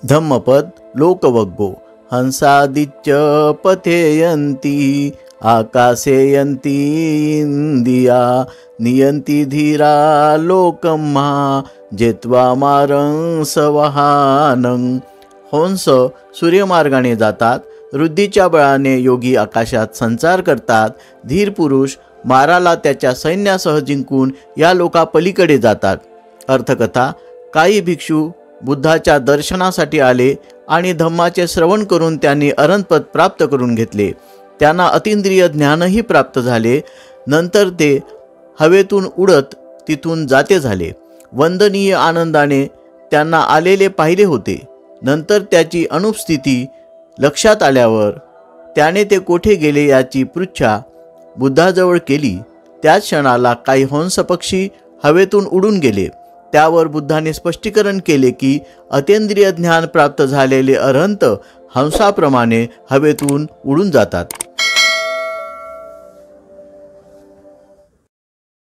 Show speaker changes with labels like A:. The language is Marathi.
A: धम्मपद लोकवग्गो हंसादिच्च पथेयन्ति आकाशेयन्ति इंदिया नियन्ति धीरा लोकम्हा जेत्वा मारं सवहानं। हंस सूर्यमार्गाने जातात, वृद्धीच्या बळाने योगी आकाशात संचार करतात, धीर पुरुष माराला त्याच्या सैन्यासह जिंकून या लोकापलीकडे जातात। अर्थकथा, काही भिक्षू बुद्धाच्या दर्शनासाठी आले आणि धम्माचे श्रवण करून त्यांनी अरहंतपद प्राप्त करून घेतले। त्यांना अतींद्रिय ज्ञानही प्राप्त झाले। नंतर ते हवेतून उडत तिथून जाते झाले। वंदनीय आनंदाने त्यांना आलेले पाहिले होते। नंतर त्याची अनुपस्थिती लक्षात आल्यावर त्याने ते कोठे गेले याची पृच्छा बुद्धाजवळ केली। त्याच क्षणाला काही हंस पक्षी हवेतून उडून गेले। त्यावर बुद्धाने स्पष्टीकरण केले की अतींद्रिय ज्ञान प्राप्त झालेले अरहंत हंसाप्रमाणे हवेतून उडून जातात।